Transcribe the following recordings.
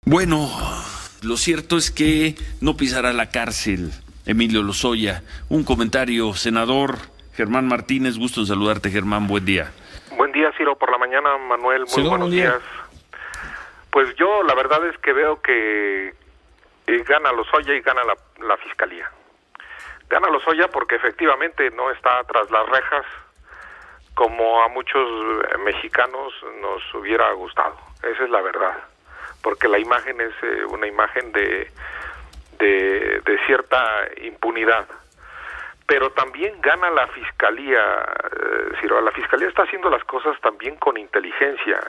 Bueno, lo cierto es que no pisará la cárcel Emilio Lozoya. Un comentario, senador Germán Martínez, gusto en saludarte, Germán, buen día. Buen día, Ciro, por la mañana, Manuel, muy buenos días. Pues yo la verdad es que veo que gana Lozoya y gana la Fiscalía. Gana Lozoya porque efectivamente no está tras las rejas como a muchos mexicanos nos hubiera gustado. Esa es la verdad. Porque la imagen es una imagen de cierta impunidad. Pero también gana la Fiscalía, Ciro. La Fiscalía está haciendo las cosas también con inteligencia.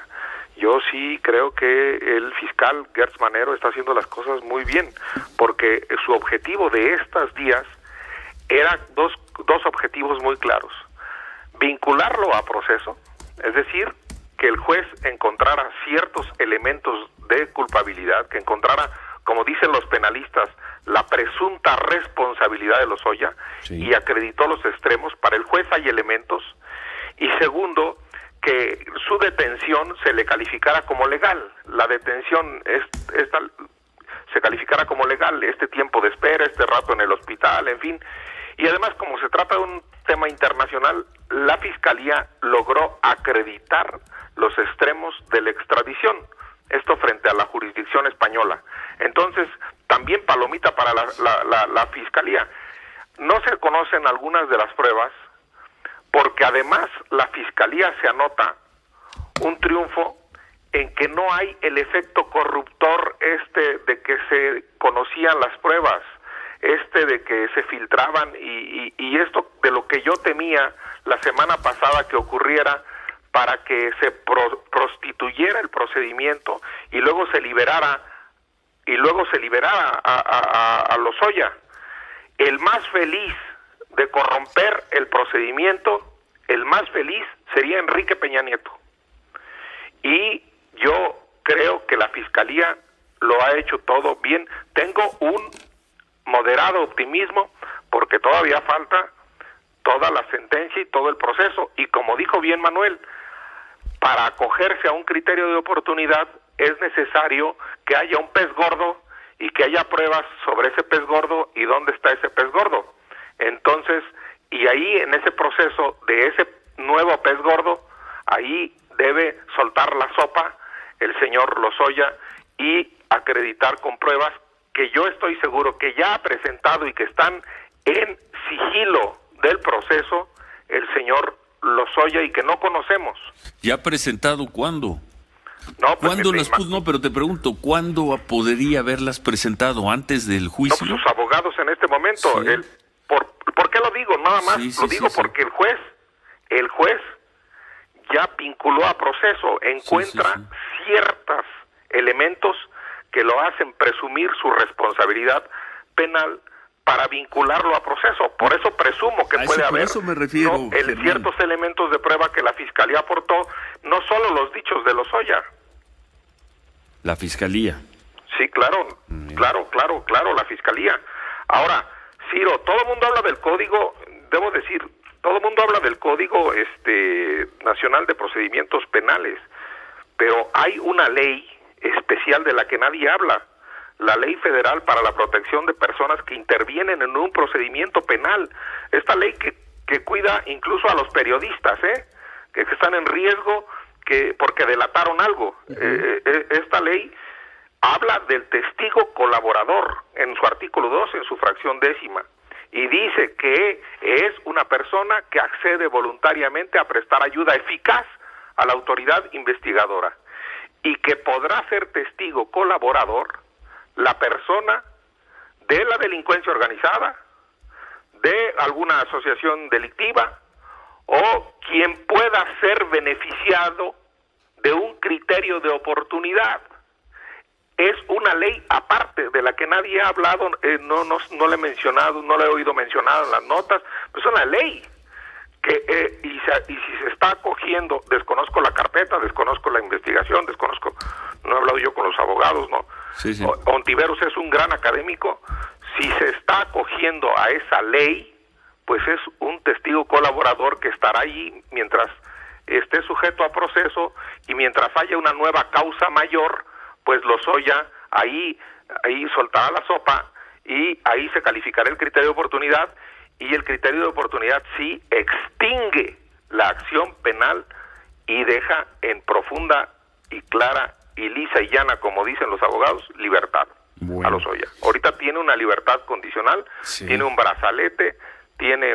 Yo sí creo que el fiscal Gertz Manero está haciendo las cosas muy bien, porque su objetivo de estos días era dos objetivos muy claros. Vincularlo a proceso, es decir, que el juez encontrara ciertos elementos de culpabilidad, que encontrara, como dicen los penalistas, la presunta responsabilidad de Lozoya, sí, y acreditó los extremos. Para el juez hay elementos. Y segundo, que su detención se le calificara como legal. La detención se calificara como legal, este tiempo de espera, este rato en el hospital, en fin. Y además, como se trata de un tema internacional, la Fiscalía logró acreditar los extremos de la extradición, esto frente a la jurisdicción española. Entonces, también palomita para la Fiscalía. No se conocen algunas de las pruebas, porque además la Fiscalía se anota un triunfo en que no hay el efecto corruptor de que se conocían las pruebas, de que se filtraban y esto de lo que yo temía la semana pasada que ocurriera para que se prostituyera el procedimiento y luego se liberara a Lozoya. El más feliz de corromper el procedimiento, el más feliz sería Enrique Peña Nieto. Y yo creo que la Fiscalía lo ha hecho todo bien. Tengo un moderado optimismo porque todavía falta toda la sentencia y todo el proceso. Y como dijo bien Manuel, para acogerse a un criterio de oportunidad es necesario que haya un pez gordo y que haya pruebas sobre ese pez gordo y dónde está ese pez gordo. Entonces, y ahí en ese proceso de ese nuevo pez gordo, ahí debe soltar la sopa el señor Lozoya y acreditar con pruebas que yo estoy seguro que ya ha presentado y que están en sigilo del proceso el señor Lozoya y que no conocemos. ¿Ya ha presentado cuándo? No, pues ¿Cuándo las puso? No, pero te pregunto, ¿cuándo podría haberlas presentado? ¿Antes del juicio? No, pues sus abogados en este momento. Sí. ¿Por qué lo digo? Nada más lo digo porque el juez ya vinculó a proceso, encuentra ciertos elementos que lo hacen presumir su responsabilidad penal para vincularlo a proceso. Por eso presumo que puede haber eso me refiero, ciertos elementos de prueba que la Fiscalía aportó, no solo los dichos de Lozoya. La Fiscalía. Sí, claro, la Fiscalía. Ahora, Ciro, todo el mundo habla del código, debo decir, todo el mundo habla del Código Nacional de Procedimientos Penales, pero hay una ley especial de la que nadie habla, la Ley Federal para la Protección de Personas que intervienen en un procedimiento penal. Esta ley que cuida incluso a los periodistas, que están en riesgo porque delataron algo. Esta ley habla del testigo colaborador en su artículo 2, en su fracción 10ª, y dice que es una persona que accede voluntariamente a prestar ayuda eficaz a la autoridad investigadora y que podrá ser testigo colaborador la persona de la delincuencia organizada, de alguna asociación delictiva o quien pueda ser beneficiado de un criterio de oportunidad. Es una ley aparte de la que nadie ha hablado, no la he mencionado, no la he oído mencionada en las notas, es una ley que y si se está acogiendo, desconozco la carpeta, desconozco la investigación, no he hablado yo con los abogados, ¿no? Sí. Ontiveros es un gran académico. Si se está acogiendo a esa ley, pues es un testigo colaborador que estará allí mientras esté sujeto a proceso y mientras haya una nueva causa mayor, pues Lozoya ahí soltará la sopa y ahí se calificará el criterio de oportunidad, y el criterio de oportunidad sí extingue la acción penal y deja en profunda y clara y lisa y llana, como dicen los abogados, libertad a Lozoya. Ahorita tiene una libertad condicional, tiene un brazalete, tiene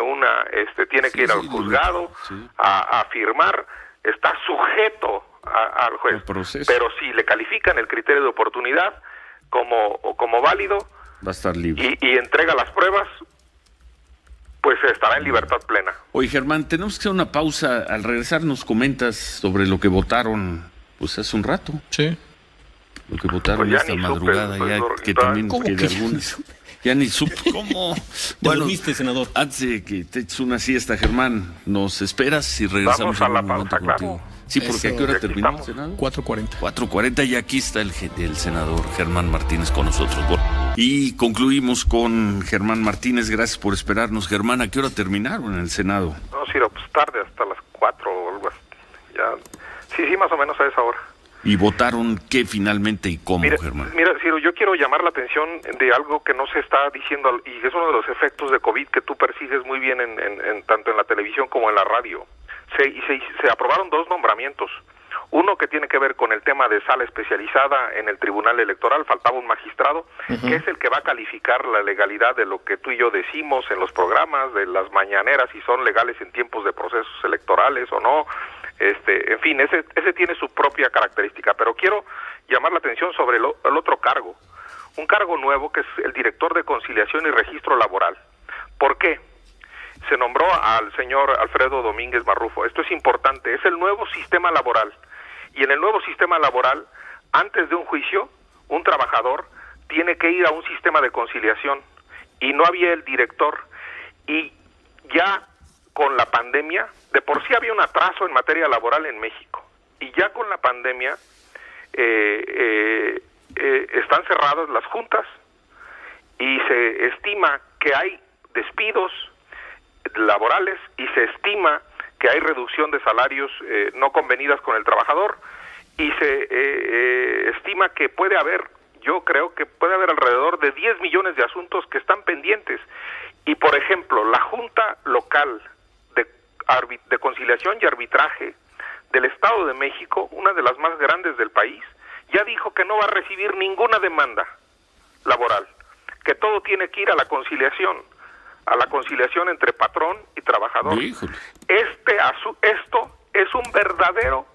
tiene que ir al juzgado a firmar, está sujeto al juez, pero si le califican el criterio de oportunidad como válido, va a estar libre y entrega las pruebas, pues estará en libertad plena. Oye, Germán, tenemos que hacer una pausa. Al regresar nos comentas sobre lo que votaron pues hace un rato. Sí. Lo que votaron pues esta madrugada, que también que de algunos ya ni supe cómo. Bueno, dormiste, senador. Antes de que te eches una siesta, Germán, ¿nos esperas y regresamos a la en un momento pausa, contigo? Sí, porque ¿a qué hora terminó el Senado? 4:40. 4:40 y aquí está el senador Germán Martínez con nosotros. Y concluimos con Germán Martínez. Gracias por esperarnos. Germán, ¿a qué hora terminaron en el Senado? No, Ciro, pues tarde, hasta las 4 o algo así. Ya. Sí, más o menos a esa hora. ¿Y votaron qué finalmente y cómo, Germán? Mira, Ciro, yo quiero llamar la atención de algo que no se está diciendo, y es uno de los efectos de COVID que tú persigues muy bien tanto en la televisión como en la radio. Se aprobaron 2 nombramientos. Uno que tiene que ver con el tema de sala especializada en el Tribunal Electoral, faltaba un magistrado, que es el que va a calificar la legalidad de lo que tú y yo decimos en los programas, de las mañaneras, si son legales en tiempos de procesos electorales o no. En fin, ese tiene su propia característica, pero quiero llamar la atención sobre el otro cargo, un cargo nuevo que es el director de conciliación y registro laboral. ¿Por qué? Se nombró al señor Alfredo Domínguez Marrufo. Esto es importante, es el nuevo sistema laboral. Y en el nuevo sistema laboral, antes de un juicio, un trabajador tiene que ir a un sistema de conciliación, y no había el director. Y ya con la pandemia, de por sí había un atraso en materia laboral en México, y ya con la pandemia están cerradas las juntas, y se estima que hay despidos laborales, y se estima que hay reducción de salarios no convenidas con el trabajador, y se estima que yo creo que puede haber alrededor de 10 millones de asuntos que están pendientes. Y por ejemplo, la Junta Local de Conciliación y Arbitraje del Estado de México, una de las más grandes del país, ya dijo que no va a recibir ninguna demanda laboral, que todo tiene que ir a la conciliación entre patrón y trabajador. Híjole. Esto es un verdadero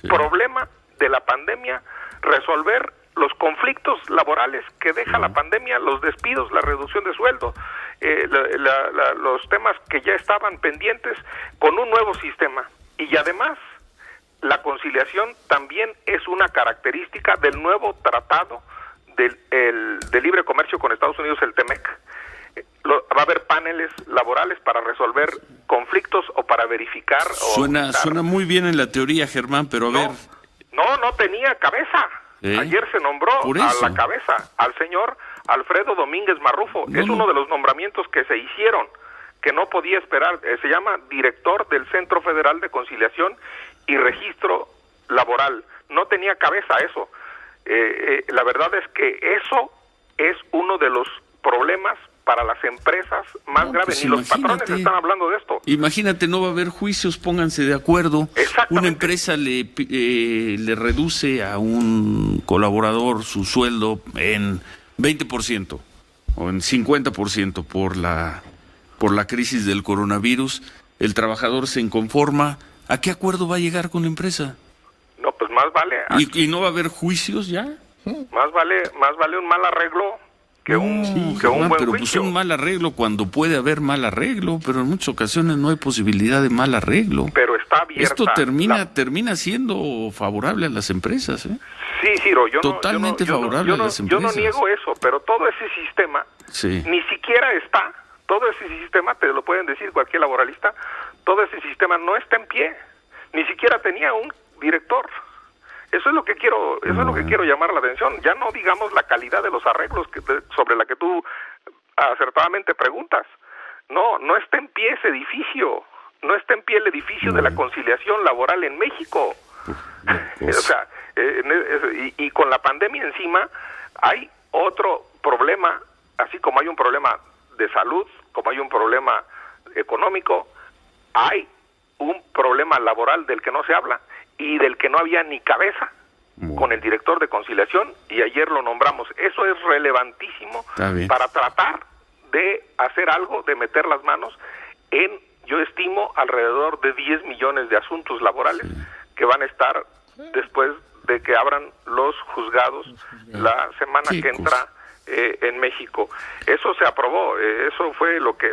problema de la pandemia, resolver los conflictos laborales que deja la pandemia, los despidos, la reducción de sueldo, los temas que ya estaban pendientes con un nuevo sistema. Y además, la conciliación también es una característica del nuevo tratado de libre comercio con Estados Unidos, el TEMEC. Va a haber paneles laborales para resolver conflictos o para verificar. Suena muy bien en la teoría, Germán, pero a ver. No tenía cabeza. Ayer se nombró a la cabeza al señor Alfredo Domínguez Marrufo. Es uno de los nombramientos que se hicieron, que no podía esperar. Se llama director del Centro Federal de Conciliación y Registro Laboral. No tenía cabeza eso. La verdad es que eso es uno de los problemas para las empresas más graves. Pues ni los patrones están hablando de esto. Imagínate, no va a haber juicios, pónganse de acuerdo. Una empresa le reduce a un colaborador su sueldo en 20% o en 50% por la crisis del coronavirus. El trabajador se inconforma. ¿A qué acuerdo va a llegar con la empresa? No, pues más vale. ¿Y no va a haber juicios ya? Más vale un mal arreglo que un buen pero juicio. Pues un mal arreglo cuando puede haber mal arreglo, pero en muchas ocasiones no hay posibilidad de mal arreglo. Pero está abierta. Esto termina siendo favorable a las empresas, ¿eh? Sí, Ciro, totalmente favorable a las empresas. Yo no niego eso, pero todo ese sistema ni siquiera está. Todo ese sistema, te lo pueden decir cualquier laboralista, todo ese sistema no está en pie. Ni siquiera tenía un director. Eso es lo que quiero llamar la atención. Ya no digamos la calidad de los arreglos sobre la que tú acertadamente preguntas. No está en pie ese edificio. No está en pie el edificio de la conciliación laboral en México. O sea, y con la pandemia encima Hay otro problema, así como hay un problema de salud, como hay un problema económico, hay un problema laboral del que no se habla y del que no había ni cabeza con el director de conciliación, y ayer lo nombramos. Eso es relevantísimo para tratar de hacer algo, de meter las manos en, yo estimo, alrededor de 10 millones de asuntos laborales que van a estar después de que abran los juzgados la semana que entra en México. Eso se aprobó, eso fue lo que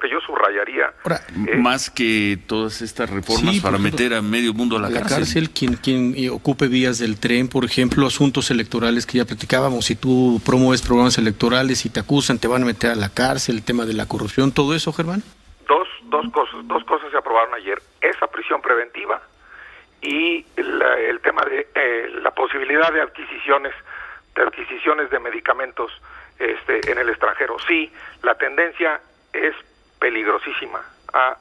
yo subrayaría. Ahora, más que todas estas reformas para meter a medio mundo a la cárcel. Quien ocupe vías del tren, por ejemplo, asuntos electorales que ya platicábamos, si tú promueves programas electorales y te acusan, te van a meter a la cárcel, el tema de la corrupción, todo eso, Germán. Dos cosas se aprobaron ayer: esa prisión preventiva y el tema de la posibilidad de adquisiciones de medicamentos en el extranjero. Sí, la tendencia es peligrosísima a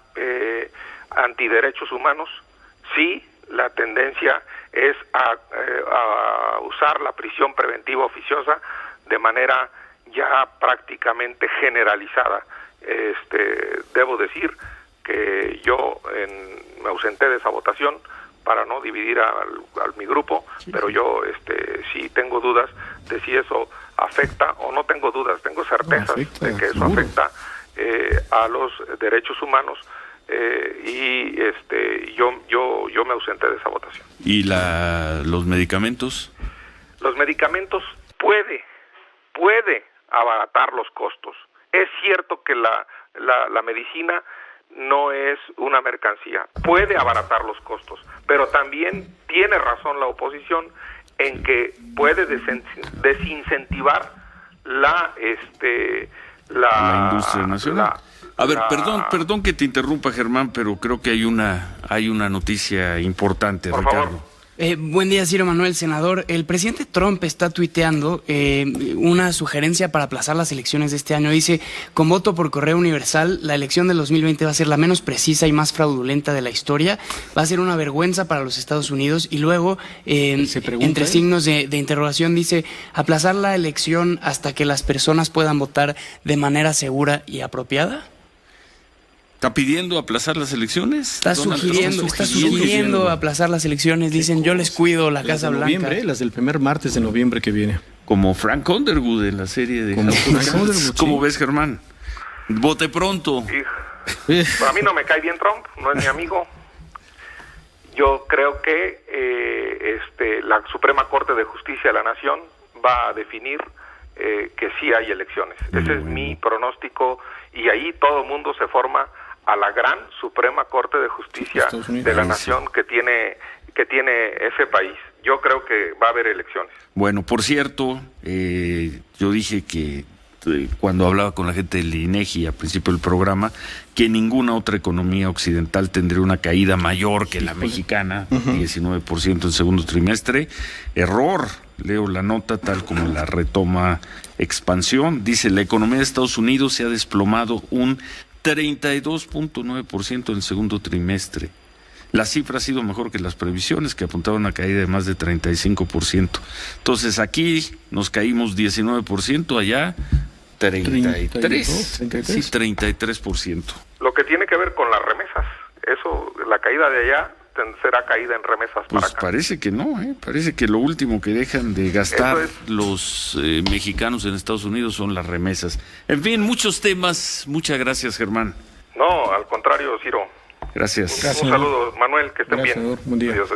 antiderechos humanos. Sí, la tendencia es a usar la prisión preventiva oficiosa de manera ya prácticamente generalizada. Debo decir que yo me ausenté de esa votación para no dividir a mi grupo, pero yo sí tengo dudas de si eso afecta, o no tengo dudas, tengo certezas de que eso afecta a los derechos humanos, y yo me ausenté de esa votación. ¿Y los medicamentos? Los medicamentos puede abaratar los costos. Es cierto que la medicina no es una mercancía, puede abaratar los costos, pero también tiene razón la oposición en que puede desincentivar la industria nacional. A ver, perdón que te interrumpa, Germán, pero creo que hay una noticia importante, por Ricardo. Favor. Buen día, Ciro Manuel, senador. El presidente Trump está tuiteando una sugerencia para aplazar las elecciones de este año. Dice: con voto por correo universal, la elección del 2020 va a ser la menos precisa y más fraudulenta de la historia. Va a ser una vergüenza para los Estados Unidos. Y luego, entre signos de interrogación, dice: aplazar la elección hasta que las personas puedan votar de manera segura y apropiada. ¿Está pidiendo aplazar las elecciones? Está sugiriendo aplazar las elecciones. Dicen: yo les cuido la Casa Blanca. Las del primer martes de noviembre que viene. Como Frank Underwood en la serie de ¿Cómo ves, Germán? Vote pronto. A mí no me cae bien Trump, no es mi amigo. Yo creo que la Suprema Corte de Justicia de la Nación va a definir que sí hay elecciones. Ese es mi pronóstico, y ahí todo el mundo se forma a la gran Suprema Corte de Justicia de la Nación que tiene ese país. Yo creo que va a haber elecciones. Bueno, por cierto, yo dije que cuando hablaba con la gente del INEGI al principio del programa, que ninguna otra economía occidental tendría una caída mayor que la mexicana, 19% en segundo trimestre. Error. Leo la nota tal como la retoma Expansión. Dice: la economía de Estados Unidos se ha desplomado un 32.9% en el segundo trimestre. La cifra ha sido mejor que las previsiones, que apuntaban a una caída de más de 35%. Entonces aquí nos caímos 19%, allá 33%. Lo que tiene que ver con las remesas, eso, la caída de allá será caída en remesas para acá. Parece que no, parece que lo último que dejan de gastar los mexicanos en Estados Unidos son las remesas. En fin, muchos temas. Muchas gracias, Germán. No, al contrario, Ciro. Gracias. Un saludo, Manuel, que estén bien. Buen día. Adiós.